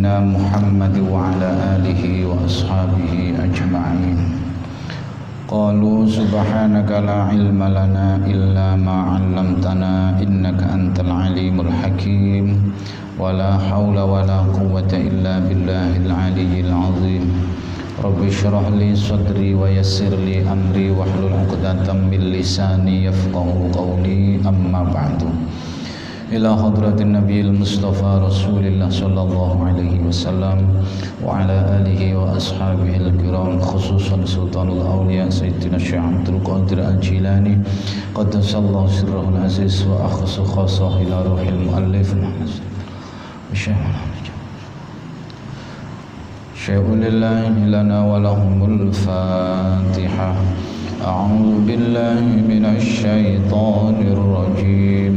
نبينا محمد وعلى آله وأصحابه أجمعين. قالوا سبحانك لا علم لنا إلا ما علمتنا إنك أنت العليم الحكيم ولا حول ولا قوة إلا بالله العلي العظيم. رب اشرح لي صدري ويسر لي أمري واحلل عقدة من لساني يفقهوا قولي. أما بعد. إلى حضرة النبي المصطفى رسول الله صلى الله عليه وسلم وعلى آله وأصحابه الكرام، خصوصا سلطان الأولياء سيدنا الشيخ عبد القادر الجيلاني قدس الله سره العزيز، وأخص خاصة إلى روح المؤلف شيء لله لنا ولهم الفاتحة. أعوذ بالله من الشيطان الرجيم.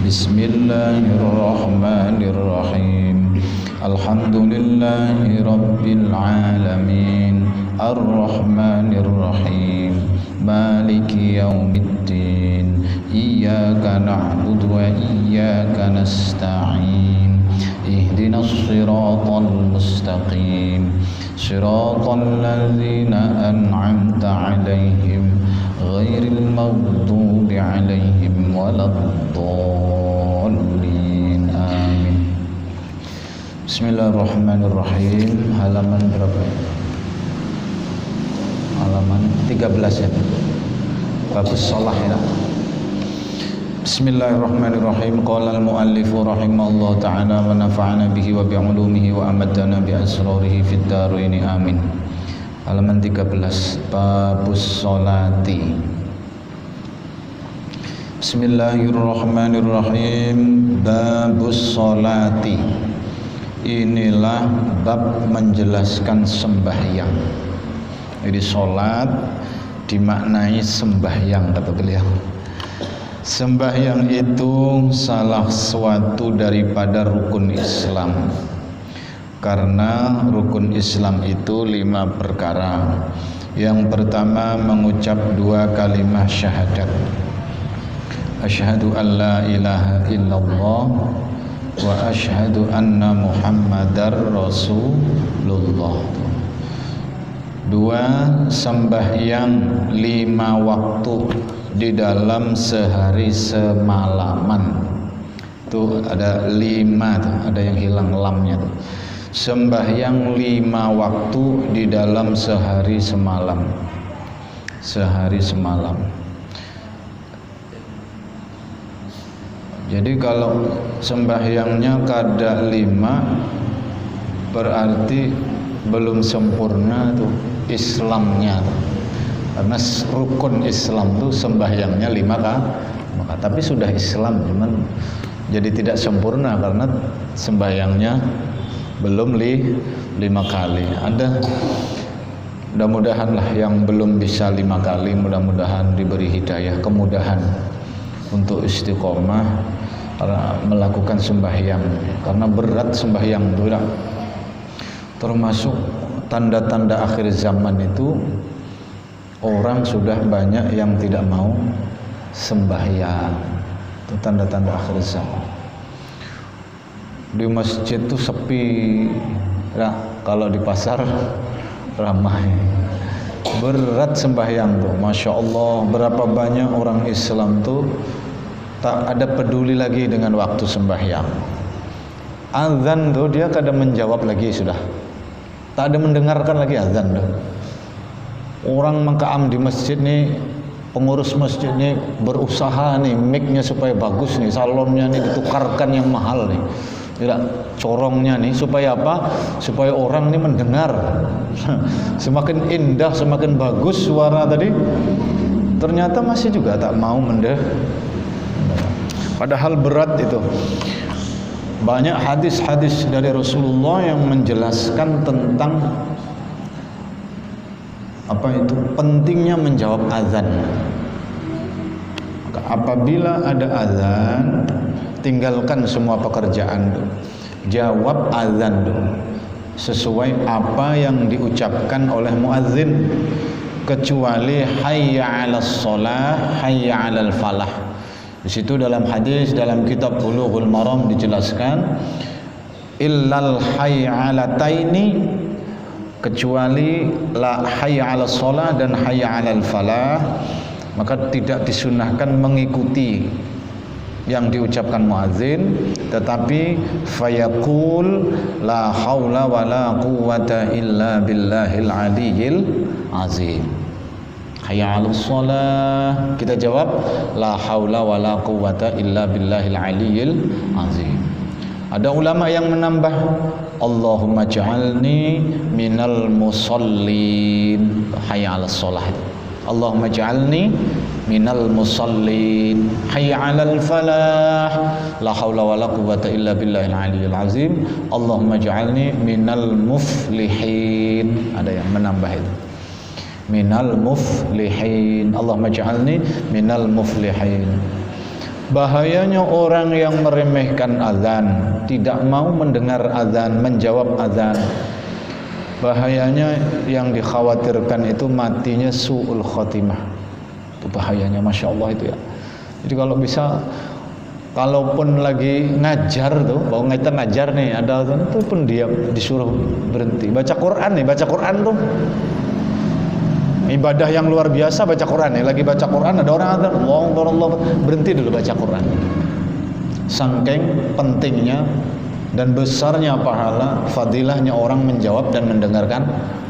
بسم الله الرحمن الرحيم. الحمد لله رب العالمين الرحمن الرحيم مالك يوم الدين إياك نعبد وإياك نستعين اهدنا الصراط المستقيم صراط الذين أنعمت عليهم غير المغضوب عليهم ولا الضالين. آمين. Bismillahirrahmanirrahim. Halaman berapa? Halaman 13 ya. Babus shalah ya. Bismillahirrahmanirrahim. Qala al-muallifu rahimahullah ta'ala wa nafa'ana bihi wa bi'ulumihi wa amadana bi asrarihi fid dharain. Amin. Halaman 13. Babus sholati. Bismillahirrahmanirrahim. Babus sholati. Inilah bab menjelaskan sembahyang. Jadi sholat dimaknai sembahyang kata beliau. Sembahyang itu salah suatu daripada rukun Islam. Karena rukun Islam itu 5 perkara. Yang pertama mengucap 2 kalimat syahadat. Asyhadu an la ilaha illallah wa asyhadu anna Muhammadar Rasulullah. 2 sembahyang 5 waktu di dalam sehari semalaman. Tuh ada 5 tuh, ada yang hilang lamnya tuh. Sembahyang 5 waktu di dalam sehari semalam. Sehari semalam. Jadi kalau sembahyangnya kada 5 berarti belum sempurna tuh Islamnya tuh. Karena rukun Islam tuh sembahyangnya 5 kan, tapi sudah Islam cuman jadi tidak sempurna karena sembahyangnya belum 5 kali. Ada mudah-mudahan lah yang belum bisa 5 kali, mudah-mudahan diberi hidayah, kemudahan untuk istiqomah melakukan sembahyang, karena berat sembahyang itu. Termasuk tanda-tanda akhir zaman itu orang sudah banyak yang tidak mau sembahyang. Itu tanda-tanda akhir zaman. Di masjid itu sepi, nah, kalau di pasar ramai. Berat sembahyang tuh, masya Allah. Berapa banyak orang Islam tuh tak ada peduli lagi dengan waktu sembahyang. Azan tuh dia kadang menjawab lagi sudah, tak ada mendengarkan lagi azan tuh. Orang makaam di masjid nih, pengurus masjid nih berusaha nih mic-nya supaya bagus nih, salonnya nih ditukarkan yang mahal nih, tidak corongnya nih, supaya apa? Supaya orang nih mendengar. Semakin indah, semakin bagus suara tadi, ternyata masih juga tak mau mendengar. Padahal berat itu. Banyak hadis-hadis dari Rasulullah yang menjelaskan tentang apa itu pentingnya menjawab azan. Apabila ada azan, tinggalkan semua pekerjaan itu, jawab azan itu sesuai apa yang diucapkan oleh muadzin, kecuali hayya 'alas shalah, hayya 'alal falah. Di situ dalam hadis dalam kitab Bulughul Maram dijelaskan illal hayyalataini, kecuali la hayya 'alas shalah dan hayya 'alal falah, maka tidak disunahkan mengikuti yang diucapkan muadzin, tetapi fayaqul la haula wala quwwata illa billahil aliyyil azim. Hayya 'alas shalah, kita jawab la haula wala quwwata illa billahil aliyyil azim. Ada ulama yang menambah Allahumma ja'alni minal musallin. Hayya 'alas shalah, Allahumma ja'alni minal musallin. Hayya 'alal falah, la haula wala quwwata illa billahil aliyyil azim. Allahumma ja'alni minal muflihin. Ada yang menambah itu, minal muflihin. Allahumma ja'alni minal muflihin. Bahayanya orang yang meremehkan azan, tidak mau mendengar azan, menjawab azan. Bahayanya yang dikhawatirkan itu matinya su'ul khotimah. Itu bahayanya, Masya Allah itu ya. Jadi kalau bisa, kalaupun lagi ngajar tuh, mau kita ngajar nih, ada azan itu pun dia disuruh berhenti. Baca Quran nih, baca Quran tuh ibadah yang luar biasa, baca Quran nih. Lagi baca Quran ada orang azan, Allah, berhenti dulu baca Quran. Saking pentingnya dan besarnya pahala, fadilahnya orang menjawab dan mendengarkan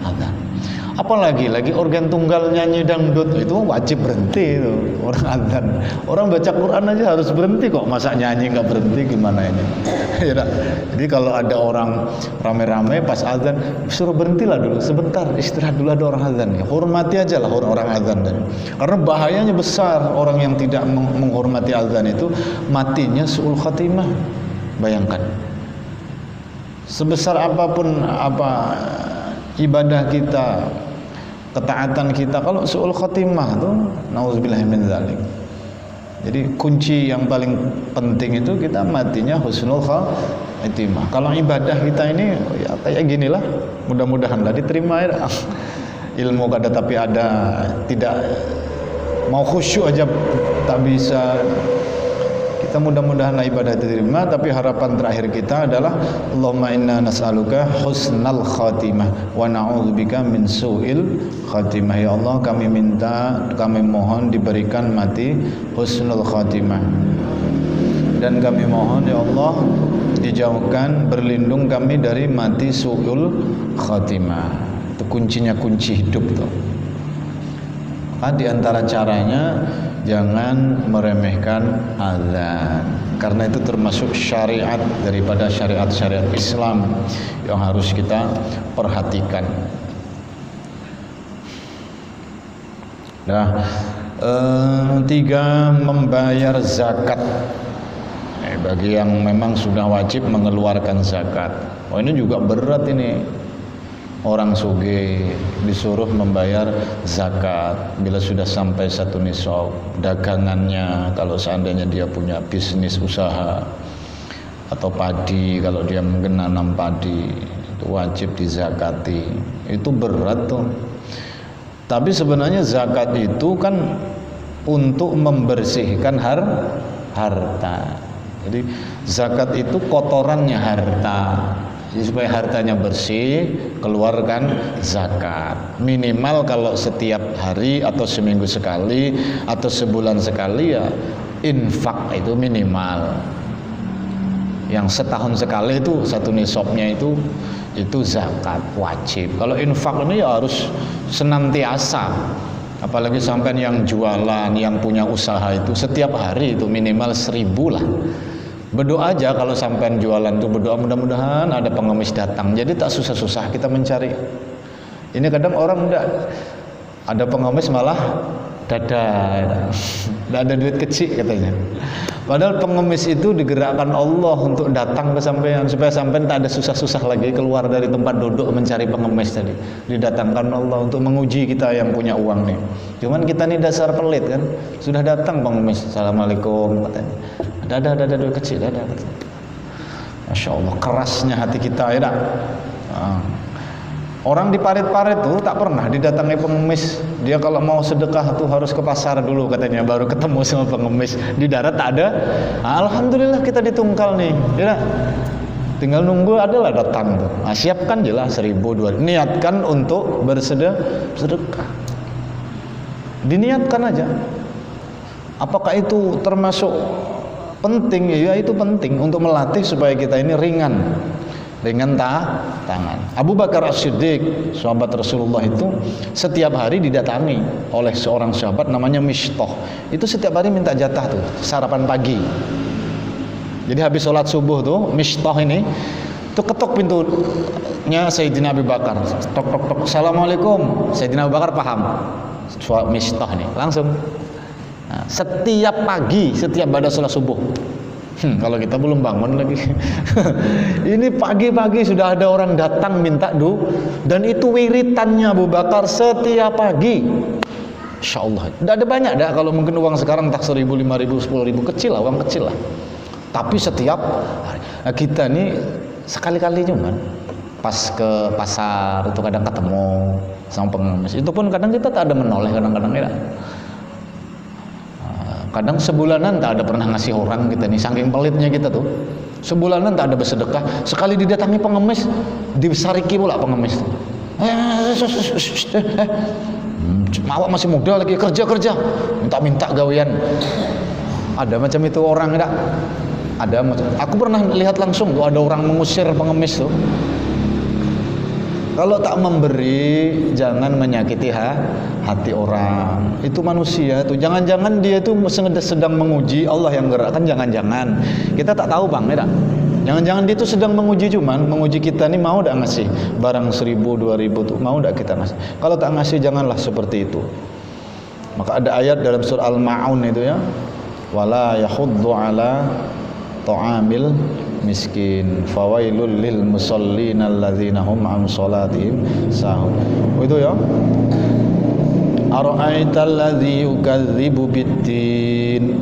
azan. Apalagi lagi organ tunggal nyanyi dangdut, itu wajib berhenti itu orang azan. Orang baca Quran aja harus berhenti kok, masa nyanyi nggak berhenti, gimana ini? Ya, jadi kalau ada orang rame-rame pas azan, suruh berhentilah dulu sebentar, istirahat dulu, ada orang azan ya. Hormati aja lah orang azan dan karena bahayanya besar, orang yang tidak menghormati azan itu matinya su'ul khatimah. Bayangkan, sebesar apapun ibadah kita, ketaatan kita, kalau su'ul khatimah tuh nauzubillahi min dzalik. Jadi kunci yang paling penting itu kita matinya husnul khatimah. Kalau ibadah kita ini ya kayak ginilah, mudah-mudahan lah diterima ya. Ilmu kada tapi ada tidak mau khusyuk aja tak bisa. Kita mudah-mudahan ibadah itu diterima, tapi harapan terakhir kita adalah Allahumma inna nas'aluka husnal khatimah wa na'udzubika min su'il khatimah. Ya Allah, kami mohon diberikan mati husnul khatimah, dan kami mohon ya Allah dijauhkan, berlindung kami dari mati su'ul khatimah. Itu kuncinya, kunci hidup tuh. Di antara caranya jangan meremehkan azan, karena itu termasuk syariat daripada syariat-syariat Islam yang harus kita perhatikan. Nah, 3, membayar zakat. Bagi yang memang sudah wajib mengeluarkan zakat. Oh, ini juga berat ini. Orang sugih disuruh membayar zakat bila sudah sampai 1 nisab. Dagangannya, kalau seandainya dia punya bisnis usaha atau padi, kalau dia menanam padi, itu wajib dizakati. Itu berat tuh. Tapi sebenarnya zakat itu kan untuk membersihkan harta. Jadi zakat itu kotorannya harta. Jadi supaya hartanya bersih, keluarkan zakat. Minimal kalau setiap hari atau seminggu sekali atau sebulan sekali ya infak itu minimal. Yang setahun sekali itu 1 nisabnya itu zakat wajib. Kalau infak ini ya harus senantiasa. Apalagi sampai yang jualan, yang punya usaha itu setiap hari itu minimal 1.000 lah. Berdoa aja kalau sampean jualan tuh, berdoa mudah-mudahan ada pengemis datang. Jadi tak susah-susah kita mencari. Ini kadang orang enggak ada pengemis malah dadah. Enggak ada duit kecil katanya. Padahal pengemis itu digerakkan Allah untuk datang ke sampean, supaya sampean tak ada susah-susah lagi keluar dari tempat duduk mencari pengemis tadi. Didatangkan Allah untuk menguji kita yang punya uang nih. Cuman kita nih dasar pelit kan. Sudah datang pengemis, assalamualaikum katanya. Ada duit kecil, ada. Masya Allah, kerasnya hati kita ya. Orang di parit-parit tuh tak pernah didatangi pengemis. Dia kalau mau sedekah tuh harus ke pasar dulu katanya, baru ketemu sama pengemis. Di darat tak ada. Alhamdulillah kita ditungkal nih, ya. Tinggal nunggu adalah datang tuh. Nah, siapkan jelas 1.000, 2.000. Niatkan untuk bersedekah. Diniatkan aja. Apakah itu termasuk penting? Ya itu penting untuk melatih supaya kita ini ringan tangan. Abu Bakar As-Siddiq, sahabat Rasulullah itu setiap hari didatangi oleh seorang sahabat namanya Mishtah. Itu setiap hari minta jatah tuh sarapan pagi. Jadi habis sholat subuh tuh Mishtah ini tuh ketok pintunya Sayyidina Abu Bakar. Tok tok tok. Assalamualaikum. Sayyidina Abu Bakar paham. Mishtah nih langsung. Nah, setiap pagi, setiap pada sholat subuh. Kalau kita belum bangun lagi. Ini pagi-pagi sudah ada orang datang minta dan itu wiritannya Abu Bakar setiap pagi. Insya Allah. Tidak ada banyak dah. Kalau mungkin uang sekarang tak 1.000, 5.000, 10.000 kecil lah, uang kecil lah. Tapi setiap hari. Nah, kita nih sekali-kali cuman pas ke pasar itu kadang ketemu sama pengemis. Itu pun kadang kita tak ada menoleh, kadang-kadang ya. Kadang sebulanan tak ada pernah ngasih orang kita nih, saking pelitnya kita tuh. Sebulanan tak ada bersedekah. Sekali didatangi pengemis, dibesariki pula pengemis tuh. Awak masih muda lagi, kerja, minta gawean. Ada macam itu orang enggak? Ada macam. Aku pernah lihat langsung tuh ada orang mengusir pengemis tuh. Kalau tak memberi, jangan menyakiti hati orang. Itu manusia tuh. Jangan-jangan dia itu sedang menguji, Allah yang gerakkan. Jangan-jangan kita tak tahu bang, ya. Jangan-jangan dia itu sedang menguji, cuman menguji kita nih mau tak ngasih barang 1.000, 2.000 tuh mau tak kita ngasih. Kalau tak ngasih janganlah seperti itu. Maka ada ayat dalam surah Al-Ma'un itu ya, wala yahuddu ala ta'amil miskin fawailul lil musallin alladzina hum an salatihim sahun. Itu ya. Ara'aital ladzi yukadzibu biddin.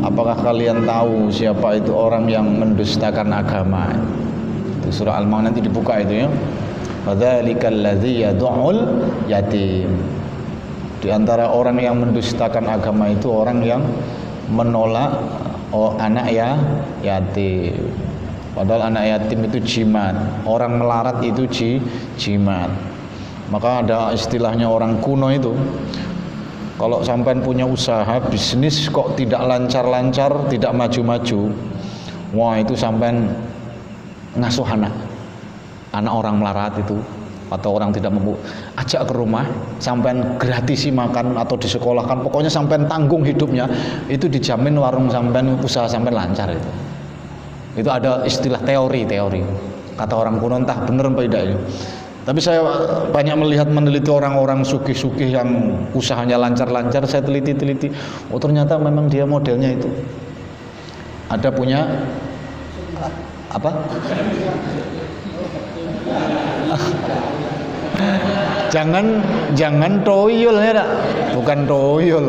Apakah kalian tahu siapa itu orang yang mendustakan agama? Itu surah Al-Ma'un nanti dibuka itu ya. Fadzalikal ladzi yad'ul yatim. Di antara orang yang mendustakan agama itu orang yang menolak anak yatim. Padahal anak yatim itu jimat, orang melarat itu jimat. Maka ada istilahnya orang kuno itu, kalau sampean punya usaha bisnis kok tidak lancar-lancar, tidak maju-maju, wah itu sampean ngasuh anak orang melarat itu atau orang tidak mampu, ajak ke rumah, sampean gratisi makan atau disekolahkan, pokoknya sampean tanggung hidupnya, itu dijamin warung sampean, usaha sampean lancar itu. Itu ada istilah teori kata orang kuno, entah benar apa tidak ini. Tapi saya banyak meneliti orang-orang sugih-sugih yang usahanya lancar-lancar, saya teliti, oh ternyata memang dia modelnya itu. Ada punya apa? Jangan toyol ya, bukan toyol.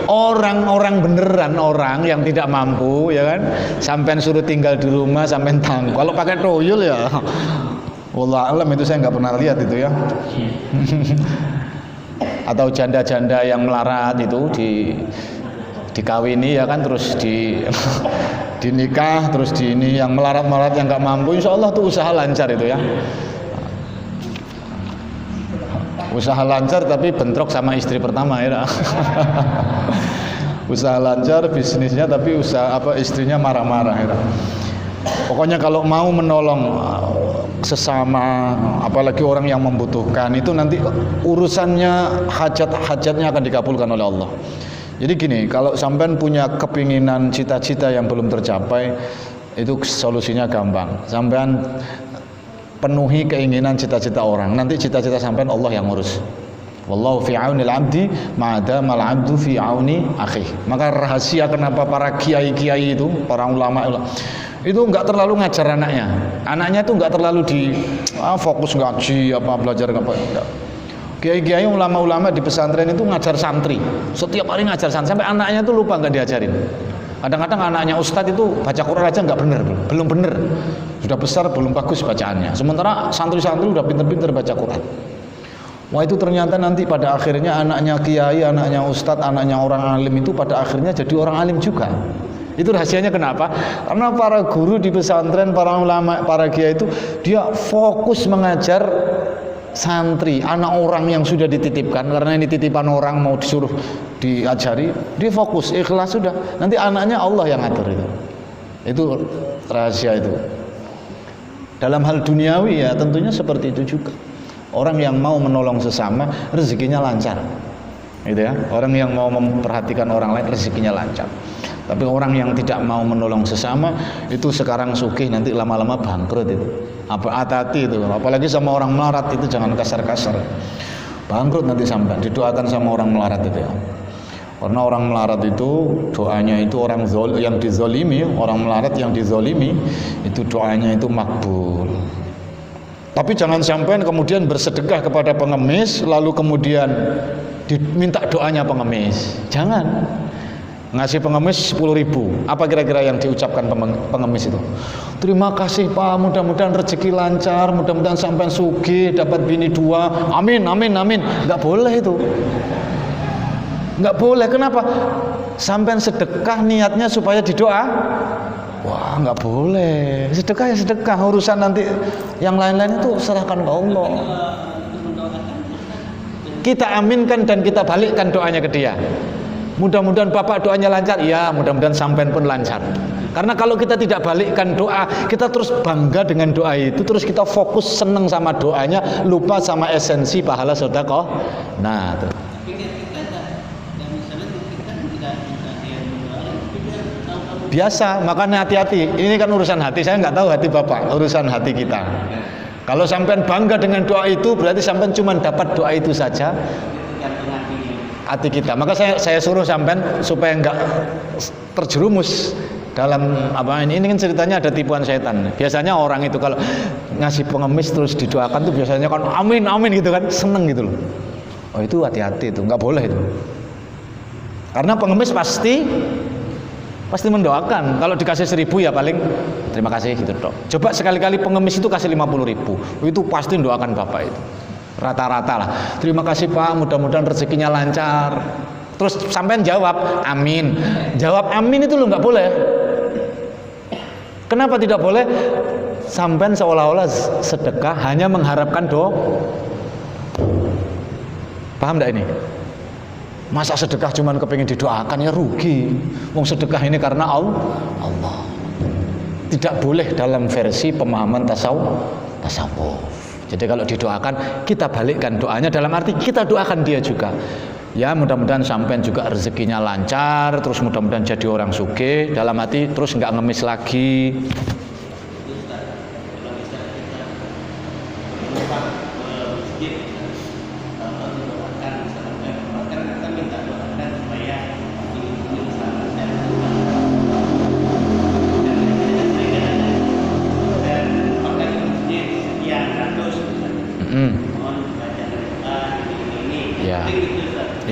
Orang-orang beneran, orang yang tidak mampu ya kan, sampean suruh tinggal di rumah, sampean tanggung. Kalau pakai toyol ya, wallah alam itu saya nggak pernah lihat itu ya. Atau janda-janda yang melarat itu dikawini ya kan, terus dinikah, terus di ini yang melarat-melarat yang nggak mampu, insya Allah tuh usaha lancar itu ya. Usaha lancar tapi bentrok sama istri pertama ya. Usaha lancar bisnisnya tapi istrinya marah-marah ya. Pokoknya kalau mau menolong sesama, apalagi orang yang membutuhkan, itu nanti urusannya hajat-hajatnya akan dikabulkan oleh Allah. Jadi gini, kalau sampean punya kepinginan cita-cita yang belum tercapai, itu solusinya gampang. Sampean penuhi keinginan cita-cita orang, nanti cita-cita sampean Allah yang ngurus. Wallahu fi aunil abdi ma'adamal abdu fi auni akhih. Maka rahasia kenapa para kiai-kiai itu, para ulama itu enggak terlalu ngajar anaknya itu enggak terlalu fokus ngaji belajar apa enggak. Kiai-kiai ulama-ulama di pesantren itu ngajar santri, setiap hari ngajar santri sampai anaknya itu lupa enggak diajarin. Kadang-kadang anaknya ustadz itu baca Quran aja nggak bener, belum bener, sudah besar belum bagus bacaannya. Sementara santri-santri udah pinter-pinter baca Quran. Wah itu ternyata nanti pada akhirnya anaknya kiai, anaknya ustadz, anaknya orang alim itu pada akhirnya jadi orang alim juga. Itu rahasianya kenapa? Karena para guru di pesantren, para ulama, para kiai itu dia fokus mengajar santri, anak orang yang sudah dititipkan, karena ini titipan orang mau disuruh diajari, dia fokus, ikhlas sudah. Nanti anaknya Allah yang ngatur itu. Itu rahasia itu. Dalam hal duniawi ya tentunya seperti itu juga. Orang yang mau menolong sesama rezekinya lancar. Gitu ya. Orang yang mau memperhatikan orang lain rezekinya lancar. Tapi orang yang tidak mau menolong sesama itu sekarang sugih, nanti lama-lama bangkrut itu. Hati-hati itu, apalagi sama orang melarat itu jangan kasar-kasar. Bangkrut nanti sampai didoakan sama orang melarat itu ya. Karena orang melarat itu doanya itu orang yang dizolimi, orang melarat yang dizolimi itu doanya itu makbul. Tapi jangan sampai kemudian bersedekah kepada pengemis lalu kemudian diminta doanya pengemis. Jangan. Ngasih pengemis 10.000, apa kira-kira yang diucapkan pengemis itu? Terima kasih Pak, mudah-mudahan rezeki lancar, mudah-mudahan sampai sugih, dapat bini 2, amin, amin, amin. Nggak boleh itu, nggak boleh. Kenapa? Sampai sedekah niatnya supaya didoa? Wah, nggak boleh. Sedekah ya sedekah, urusan nanti yang lain-lain itu serahkan ke Allah. Kita aminkan dan kita balikkan doanya ke dia. Mudah-mudahan Bapak doanya lancar. Ya, mudah-mudahan sampean pun lancar. Karena kalau kita tidak balikkan doa, kita terus bangga dengan doa itu, terus kita fokus seneng sama doanya, lupa sama esensi pahala sedekah. Nah, biasa, makanya hati-hati. Ini kan urusan hati, saya nggak tahu hati Bapak, urusan hati kita. Kalau sampean bangga dengan doa itu, berarti sampean cuma dapat doa itu saja. Hati kita. Maka saya suruh sampean supaya enggak terjerumus dalam apa ini kan ceritanya ada tipuan setan. Biasanya orang itu kalau ngasih pengemis terus didoakan tuh biasanya kan amin amin gitu kan, seneng gitu loh. Oh itu hati-hati itu, nggak boleh itu. Karena pengemis pasti mendoakan. Kalau dikasih 1.000 ya paling terima kasih gitu dok. Coba sekali-kali pengemis itu kasih 50.000, itu pasti mendoakan Bapak itu. Rata-rata lah. Terima kasih Pak, mudah-mudahan rezekinya lancar. Terus sampean jawab amin. Jawab amin itu lo nggak boleh. Kenapa tidak boleh? Sampean seolah-olah sedekah hanya mengharapkan doa. Paham enggak ini? Masa sedekah cuman kepingin didoakan, ya rugi. Wong sedekah ini karena Allah. Tidak boleh dalam versi pemahaman tasawuf. Jadi kalau didoakan, kita balikkan doanya dalam arti kita doakan dia juga. Ya mudah-mudahan sampean juga rezekinya lancar, terus mudah-mudahan jadi orang sugih, dalam hati terus nggak ngemis lagi.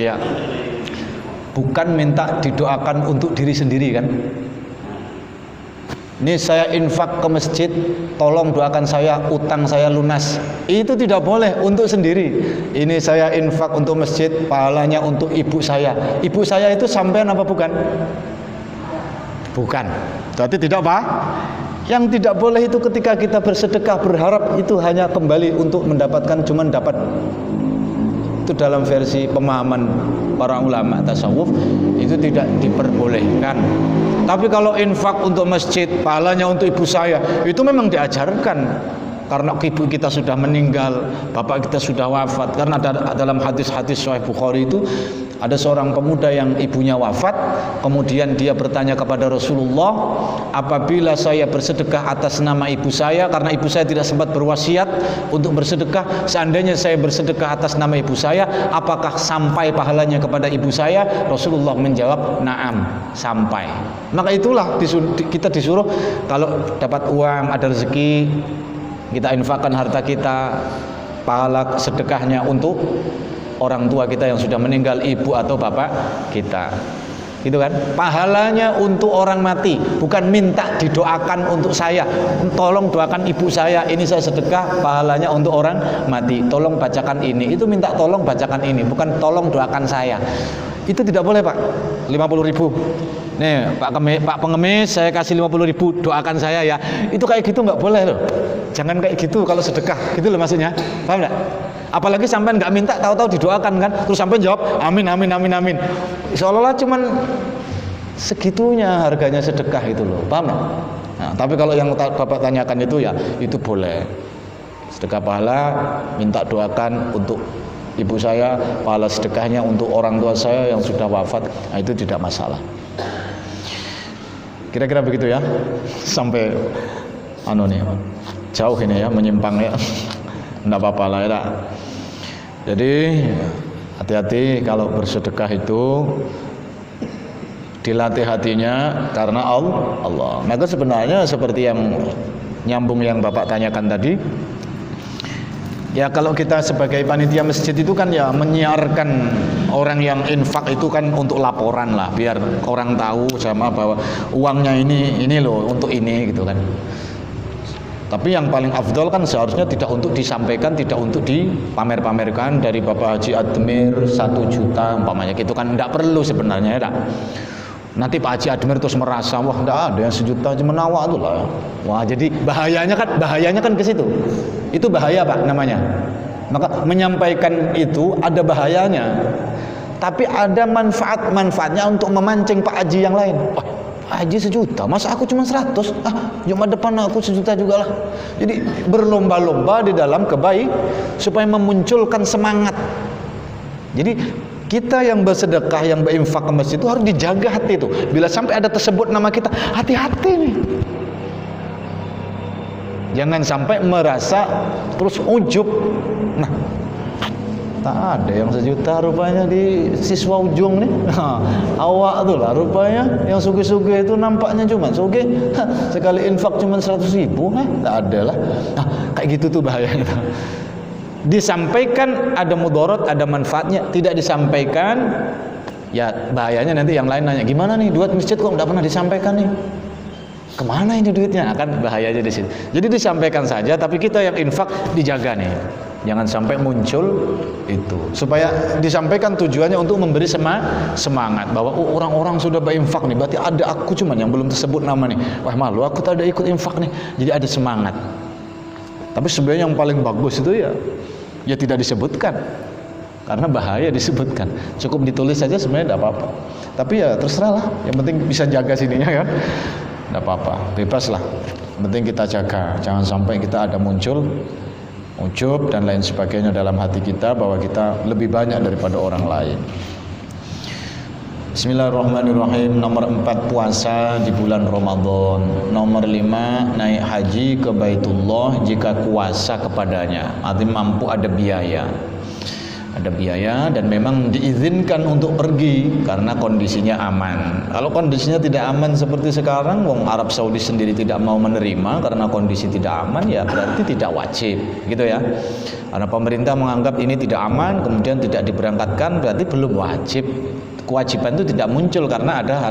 Ya, bukan minta didoakan untuk diri sendiri kan. Ini saya infak ke masjid, tolong doakan saya, utang saya lunas. Itu tidak boleh untuk sendiri. Ini saya infak untuk masjid, pahalanya untuk ibu saya. Ibu saya itu sampean apa bukan? Bukan. Berarti tidak apa? Yang tidak boleh itu ketika kita bersedekah berharap itu hanya kembali untuk mendapatkan, cuman dapat. Itu dalam versi pemahaman para ulama tasawuf itu tidak diperbolehkan. Tapi kalau infak untuk masjid, pahalanya untuk ibu saya, itu memang diajarkan. Karena ibu kita sudah meninggal, bapak kita sudah wafat. Karena dalam hadis-hadis Sahih Bukhari itu ada seorang pemuda yang ibunya wafat, kemudian dia bertanya kepada Rasulullah, apabila saya bersedekah atas nama ibu saya, karena ibu saya tidak sempat berwasiat untuk bersedekah, seandainya saya bersedekah atas nama ibu saya, apakah sampai pahalanya kepada ibu saya? Rasulullah menjawab, na'am, sampai. Maka itulah kita disuruh kalau dapat uang, ada rezeki, kita infakkan harta kita, pahala sedekahnya untuk orang tua kita yang sudah meninggal, ibu atau bapak kita. Gitu kan? Pahalanya untuk orang mati, bukan minta didoakan untuk saya. Tolong doakan ibu saya, ini saya sedekah, pahalanya untuk orang mati. Tolong bacakan ini. Itu minta tolong bacakan ini, bukan tolong doakan saya. Itu tidak boleh Pak. 50.000. Nih Pak pengemis, saya kasih 50.000, doakan saya ya. Itu kayak gitu nggak boleh loh. Jangan kayak gitu kalau sedekah, gitu loh maksudnya. Paham nggak? Apalagi sampai nggak minta, tahu-tahu didoakan kan, terus sampai jawab amin amin amin amin. Seolah-olah cuman segitunya harganya sedekah itu loh. Paham nggak? Nah, tapi kalau yang Bapak tanyakan itu ya, itu boleh. Sedekah pahala, minta doakan untuk ibu saya, pahala sedekahnya untuk orang tua saya yang sudah wafat, nah itu tidak masalah. Kira-kira begitu ya. Sampai jauh ini ya, menyimpang ya. Enggak apa-apa lah ya. Jadi hati-hati kalau bersedekah itu, dilatih hatinya karena Allah. Maka sebenarnya seperti yang nyambung yang Bapak tanyakan tadi, ya kalau kita sebagai panitia masjid itu kan ya menyiarkan orang yang infak itu kan untuk laporan lah, biar orang tahu sama bahwa uangnya ini loh untuk ini gitu kan. Tapi yang paling afdol kan seharusnya tidak untuk disampaikan, tidak untuk dipamer-pamerkan dari Bapak Haji Admir 1 juta umpamanya gitu kan, tidak perlu sebenarnya ya. Nanti Pak Haji Admir terus merasa wah tidak ada yang 1 juta cuma awak tuh lah. Wah jadi bahayanya kan ke situ. Itu bahaya Pak namanya. Maka menyampaikan itu ada bahayanya. Tapi ada manfaatnya untuk memancing Pak Haji yang lain. Wah, Pak Haji 1 juta, masa aku cuma 100? Jumat depan aku 1 juta juga lah. Jadi berlomba-lomba di dalam supaya memunculkan semangat. Jadi kita yang bersedekah, yang berinfak ke masjid itu harus dijaga hati itu. Bila sampai ada tersebut nama kita, hati-hati nih. Jangan sampai merasa terus ujub. Nah, tak ada yang 1 juta rupanya di siswa ujung nih. Awak tuh lah rupanya yang sugih-sugih itu nampaknya cuma sugih. Sekali infak cuma 100.000, tak ada lah. Nah, kayak gitu tuh bahayanya. Disampaikan ada mudarat, ada manfaatnya. Tidak disampaikan ya bahayanya nanti yang lain nanya, gimana nih duit masjid kok tidak pernah disampaikan nih, kemana ini duitnya? Akan bahayanya di situ. Jadi disampaikan saja, tapi kita yang infak dijaga nih, jangan sampai muncul itu. Supaya disampaikan tujuannya untuk memberi semangat bahwa orang-orang sudah berinfak nih, berarti ada aku cuman yang belum tersebut nama nih. Wah malu aku tak ada ikut infak nih. Jadi ada semangat. Tapi sebenarnya yang paling bagus itu ya tidak disebutkan, karena bahaya disebutkan. Cukup ditulis saja sebenarnya tidak apa-apa. Tapi ya terserah lah, yang penting bisa jaga sininya kan, tidak apa-apa, bebas lah. Yang penting kita jaga, jangan sampai kita ada muncul ujub dan lain sebagainya dalam hati kita bahwa kita lebih banyak daripada orang lain. Bismillahirrahmanirrahim. Nomor 4 puasa di bulan Ramadan. Nomor 5 naik haji ke Baitullah jika kuasa kepadanya, artinya mampu, ada biaya dan memang diizinkan untuk pergi karena kondisinya aman. Kalau kondisinya tidak aman seperti sekarang, wong Arab Saudi sendiri tidak mau menerima karena kondisi tidak aman, ya berarti tidak wajib gitu ya. Karena pemerintah menganggap ini tidak aman kemudian tidak diberangkatkan, berarti belum wajib. Kewajiban itu tidak muncul karena ada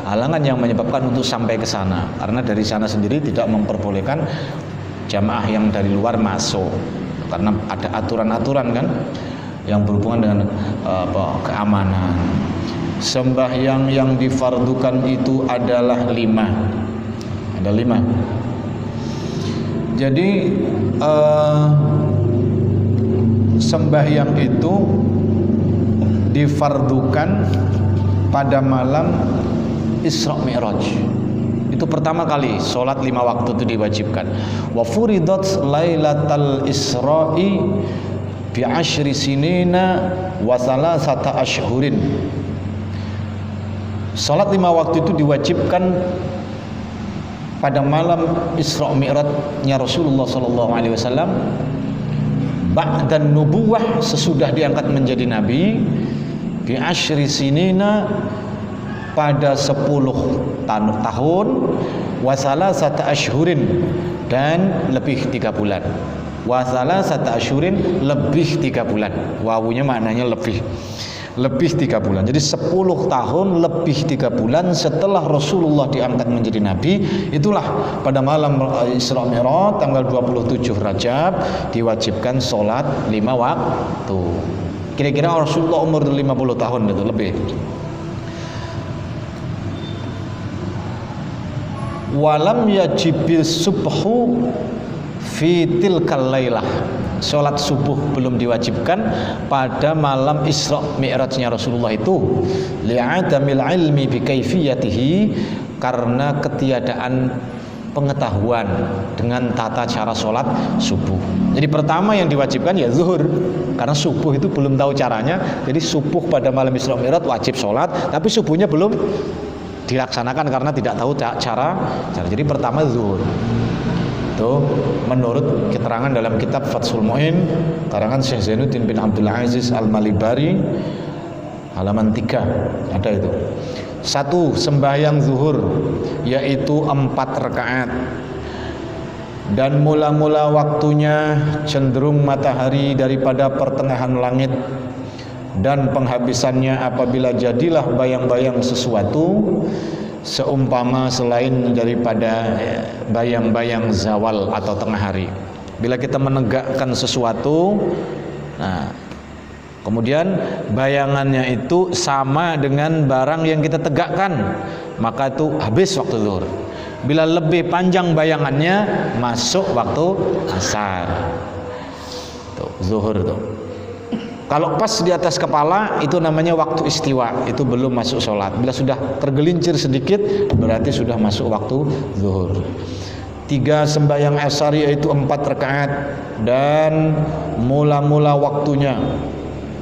halangan yang menyebabkan untuk sampai ke sana, karena dari sana sendiri tidak memperbolehkan jamaah yang dari luar masuk karena ada aturan-aturan kan yang berhubungan dengan keamanan. Sembahyang yang difardukan itu adalah 5. Ada 5. Jadi sembahyang itu difardukan pada malam Isra Mi'raj. Itu pertama kali sholat 5 waktu itu diwajibkan. Wa furidat lailatal Isra'i bi 10 sinina wa 3 ashhurin. Sholat 5 waktu itu diwajibkan pada malam Isra Mi'rajnya Rasulullah sallallahu alaihi wasallam ba'dan nubuwah, sesudah diangkat menjadi nabi, bi 10 sinina pada 10 tahun, wa 3 ashhurin dan lebih 3 bulan. Wa 3 ashhurin lebih 3 bulan. Wawunya maknanya lebih 3 bulan. Jadi 10 tahun lebih 3 bulan setelah Rasulullah diangkat menjadi nabi, itulah pada malam Isra Mi'raj tanggal 27 Rajab diwajibkan sholat 5 waktu. Kira-kira Rasulullah umur 50 tahun itu lebih. Walam yajibis subhu fi tilkal lailah. Salat subuh belum diwajibkan pada malam Isra Mi'rajnya Rasulullah itu, li'adamil ilmi bi kaifiyatihi, karena ketiadaan pengetahuan dengan tata cara sholat subuh. Jadi pertama yang diwajibkan ya zuhur, karena subuh itu belum tahu caranya. Jadi subuh pada malam Isra Mi'raj wajib sholat, tapi subuhnya belum dilaksanakan karena tidak tahu cara. Jadi pertama zuhur. Itu menurut keterangan dalam kitab Fathul Mu'in karangan Syekh Zainuddin bin Abdul Aziz Al-Malibari, halaman 3 ada itu. 1. Sembahyang zuhur yaitu 4 rakaat, dan mula-mula waktunya cenderung matahari daripada pertengahan langit, dan penghabisannya apabila jadilah bayang-bayang sesuatu seumpama selain daripada bayang-bayang zawal atau tengah hari. Bila kita menegakkan sesuatu, nah kemudian bayangannya itu sama dengan barang yang kita tegakkan, maka itu habis waktu zuhur. Bila lebih panjang bayangannya, masuk waktu asar. Tuh, zuhur tuh. Kalau pas di atas kepala itu namanya waktu istiwa, itu belum masuk sholat. Bila sudah tergelincir sedikit berarti sudah masuk waktu zuhur. 3. Sembahyang asar yaitu 4 rakaat, dan mula-mula waktunya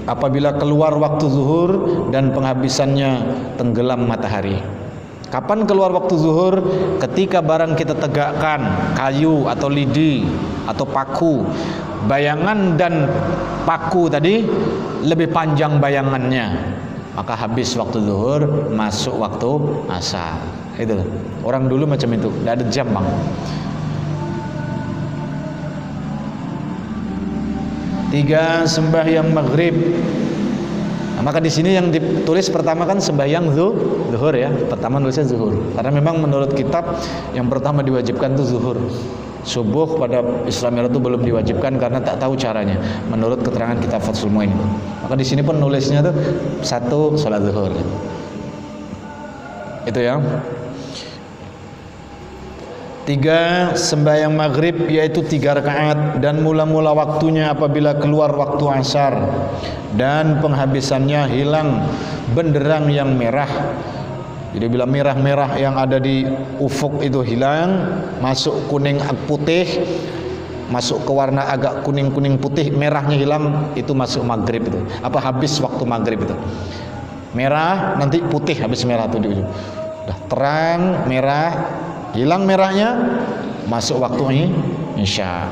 apabila keluar waktu zuhur dan penghabisannya tenggelam matahari. Kapan keluar waktu zuhur? Ketika barang kita tegakkan, kayu atau lidi atau paku, bayangan dan paku tadi lebih panjang bayangannya, maka habis waktu zuhur, masuk waktu asar. Itu orang dulu macam itu, tidak ada jam bang. 3. Sembahyang maghrib. Nah, maka di sini yang ditulis pertama kan sembahyang zuhur ya. Pertama nulisnya zuhur. Karena memang menurut kitab yang pertama diwajibkan itu zuhur. Subuh pada Isra Mi'raj itu belum diwajibkan karena tak tahu caranya. Menurut keterangan kitab Fathul Mu'in. Maka di sini pun nulisnya tuh 1 sholat zuhur. Itu ya. 3. Sembahyang maghrib yaitu 3 rakaat, dan mula-mula waktunya apabila keluar waktu asar dan penghabisannya hilang benderang yang merah. Jadi bila merah-merah yang ada di ufuk itu hilang, masuk kuning putih, masuk ke warna agak kuning-kuning putih, merahnya hilang, itu masuk maghrib itu. Apa habis waktu maghrib itu. Merah nanti putih, habis merah itu di ujung. Udah terang merah, hilang merahnya, masuk waktu isya.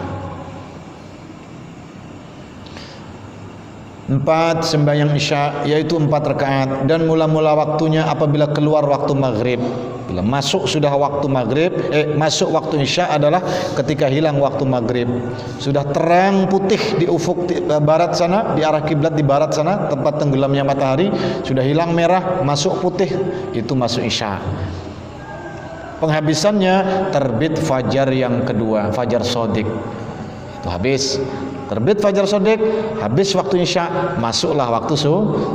4. Sembahyang isya yaitu 4 rakaat, dan mula-mula waktunya apabila keluar waktu maghrib. Bila masuk sudah waktu maghrib, masuk waktu isya adalah ketika hilang waktu maghrib. Sudah terang putih di ufuk di barat sana, di arah kiblat di barat sana, tempat tenggelamnya matahari, sudah hilang merah, masuk putih, itu masuk isya. Penghabisannya terbit fajar yang kedua, fajar shodiq. Itu habis. Terbit fajar shodiq, habis waktu isya, masuklah waktu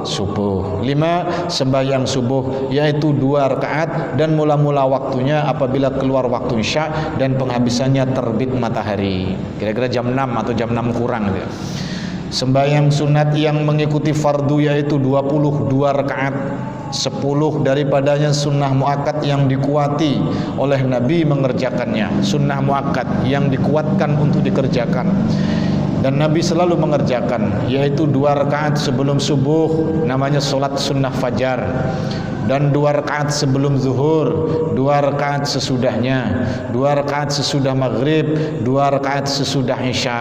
subuh. 5. Sembahyang subuh yaitu 2 rakaat, dan mula-mula waktunya apabila keluar waktu isya dan penghabisannya terbit matahari. Kira-kira jam 6 atau jam 6 kurang gitu. Sembahyang sunat yang mengikuti fardu yaitu 22 rakaat. 10 daripadanya sunnah muakkad yang dikuati oleh Nabi mengerjakannya. Sunnah muakkad yang dikuatkan untuk dikerjakan, dan Nabi selalu mengerjakan, yaitu 2 rakaat sebelum subuh, namanya solat sunnah fajar, dan 2 rakaat sebelum zuhur, 2 rakaat sesudahnya, 2 rakaat sesudah maghrib, 2 rakaat sesudah isya.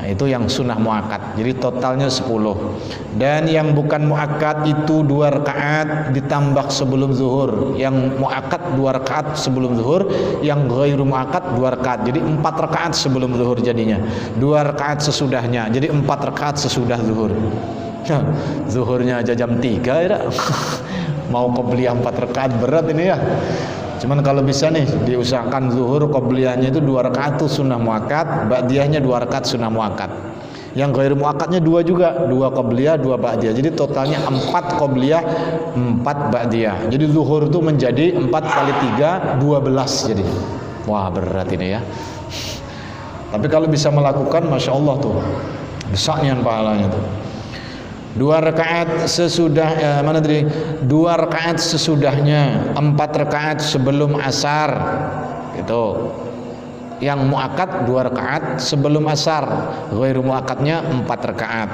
Itu yang sunnah muakkad. Jadi totalnya 10. Dan yang bukan muakkad itu 2 rakaat ditambah sebelum zuhur. Yang muakkad 2 rakaat sebelum zuhur, yang ghairu muakkad 2 rakaat. Jadi 4 rakaat sebelum zuhur jadinya. 2 rakaat sesudahnya. Jadi 4 rakaat sesudah zuhur. Zuhurnya aja jam 3 ya. Mau qobliyah 4 rakaat berat ini ya. Cuman kalau bisa nih diusahakan zuhur qobliyahnya itu 2 rakaat itu sunnah muakkad, ba'diyahnya 2 rakaat sunnah muakkad. Yang ghairu muakkadnya 2 juga, 2 qabliyah 2 ba'diyah. Jadi totalnya 4 qabliyah 4 ba'diyah. Jadi zuhur itu menjadi 4 kali 3 12 jadi. Wah, berat ini ya. Tapi kalau bisa melakukan, masya Allah tuh, besarnya pahalanya tuh. 2 rakaat sesudah 2 rakaat sesudahnya, 4 rakaat sebelum asar, gitu. Yang muakkad 2 rakaat sebelum asar, ghairu muakkadnya 4 rakaat.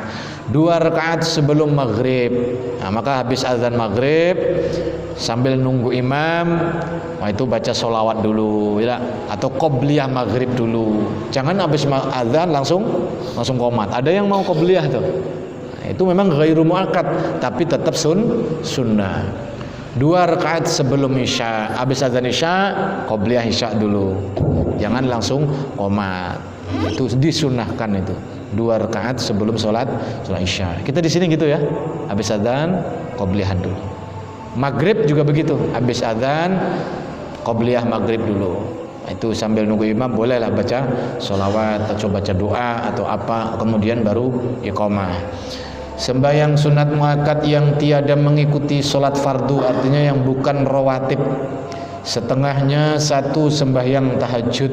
2 rakaat sebelum maghrib. Nah, maka habis azan maghrib sambil nunggu imam, itu baca sholawat dulu, ya, atau qobliyah maghrib dulu. Jangan habis azan langsung qomat. Ada yang mau qobliyah tuh. Nah, itu memang ghairu muakkad, tapi tetap sunnah. 2 rakaat sebelum isya, habis azan isya, qobliyah isya dulu. Jangan langsung qomat. Itu disunnahkan itu. 2 rakaat sebelum sholat isya. Kita di sini gitu ya. Habis azan, qobliyahan dulu. Maghrib juga begitu. Habis azan, qobliyah maghrib dulu. Itu sambil nunggu imam bolehlah baca sholawat atau baca doa atau apa, kemudian baru iqamah. Sembahyang sunat muakkad yang tiada mengikuti sholat fardu, artinya yang bukan rawatib, setengahnya 1 sembahyang tahajud,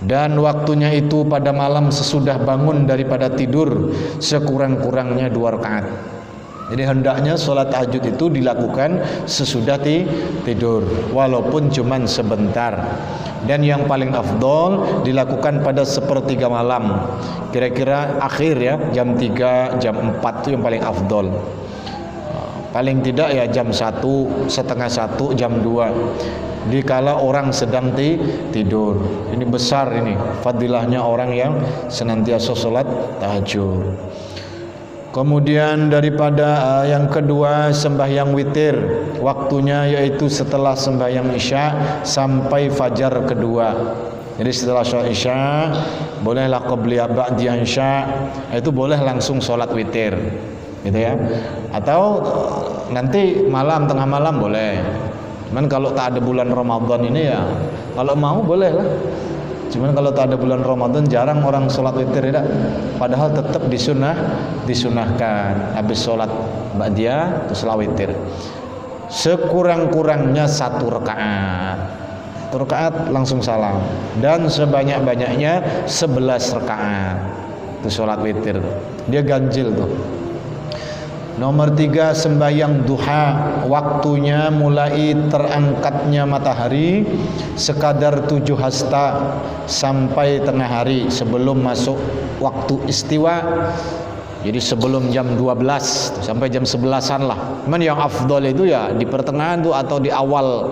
dan waktunya itu pada malam sesudah bangun daripada tidur, sekurang-kurangnya 2 rakaat. Jadi hendaknya sholat tahajud itu dilakukan sesudah tidur, walaupun cuman sebentar. Dan yang paling afdol dilakukan pada 1/3 malam, kira-kira akhir ya, jam 3, jam 4 itu yang paling afdol. Paling tidak ya jam 1, setengah 1, jam 2, dikala orang sedang tidur. Ini besar ini fadilahnya orang yang senantiasa sholat tahajud. Kemudian daripada yang kedua, sembahyang witir, waktunya yaitu setelah sembahyang isya sampai fajar kedua. Jadi setelah sholat isya bolehlah qabliyah ba'diyah isya, itu boleh langsung sholat witir, gitu ya. Atau nanti malam, tengah malam boleh. Cuman kalau tak ada bulan Ramadan ini ya, kalau mau boleh lah. Cuman kalau tak ada bulan Ramadan jarang orang sholat witir ya. Padahal tetap disunahkan habis sholat ba'diyah terus sholat witir. Sekurang-kurangnya 1 rakaat. 1 rakaat langsung salam. Dan sebanyak-banyaknya 11 rakaat. Itu sholat witir. Dia ganjil tuh. Nomor 3, sembahyang duha, waktunya mulai terangkatnya matahari sekadar 7 hasta sampai tengah hari sebelum masuk waktu istiwa. Jadi sebelum jam 12 sampai jam 11-an lah. Cuman yang afdol itu ya di pertengahan tuh atau di awal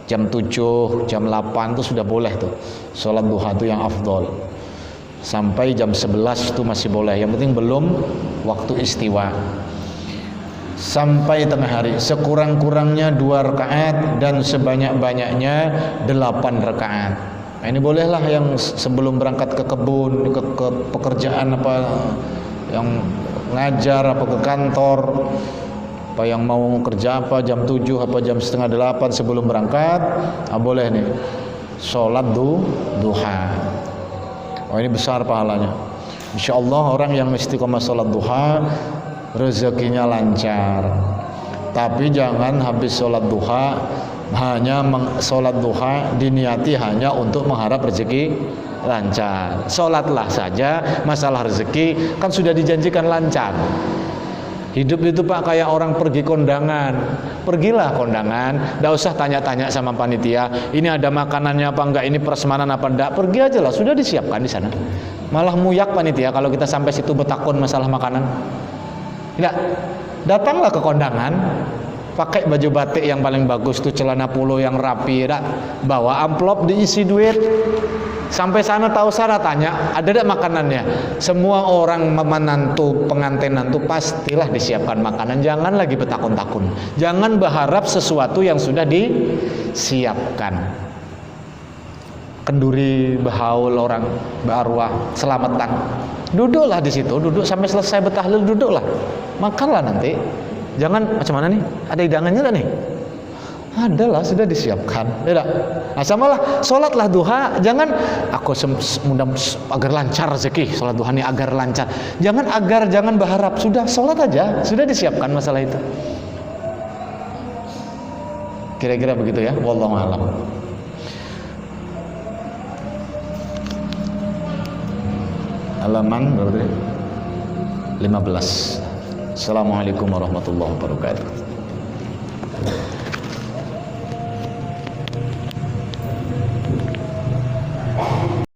jam 7, jam 8 itu sudah boleh tuh. Sholat duha itu yang afdol. Sampai jam 11 itu masih boleh. Yang penting belum waktu istiwa. Sampai tengah hari, sekurang-kurangnya 2 rakaat dan sebanyak-banyaknya 8 rakaat. Nah, ini bolehlah yang sebelum berangkat ke kebun, ke pekerjaan apa, yang ngajar apa ke kantor, apa yang mau kerja apa jam 7 apa jam setengah 8 sebelum berangkat, boleh nih sholat duha. Oh, ini besar pahalanya. Insyaallah orang yang istiqomah sholat duha rezekinya lancar. Tapi jangan habis sholat duha hanya sholat duha diniati hanya untuk mengharap rezeki lancar. Sholatlah saja, masalah rezeki kan sudah dijanjikan lancar. Hidup itu Pak kayak orang pergi kondangan. Pergilah kondangan, tidak usah tanya-tanya sama panitia, ini ada makanannya apa enggak, ini prasmanan apa enggak. Pergi aja lah, sudah disiapkan di sana. Malah muyak panitia kalau kita sampai situ betakun masalah makanan. Tidak, datanglah ke kondangan, pakai baju batik yang paling bagus tuh, celana polo yang rapi, tidak, bawa amplop diisi duit. Sampai sana tahu Sarah tanya, ada tidak makanannya? Semua orang menantu, pengantinan tuh pastilah disiapkan makanan. Jangan lagi betakun-takun. Jangan berharap sesuatu yang sudah disiapkan. Kenduri, berhaul orang, berarwah, selamatan. Duduklah di situ, duduk sampai selesai bertahlil, duduklah. Makanlah nanti. Jangan macam mana nih? Ada hidangannya tak nih? Adalah, sudah disiapkan. Tidak. Nah, samalah sholatlah duha. Jangan aku mudah agar lancar rezeki. Sholat duha ini agar lancar. Jangan berharap. Sudah sholat aja. Sudah disiapkan masalah itu. Kira-kira begitu ya. Wallahu a'lam. Halaman berapa tadi? 15. Assalamualaikum warahmatullahi wabarakatuh.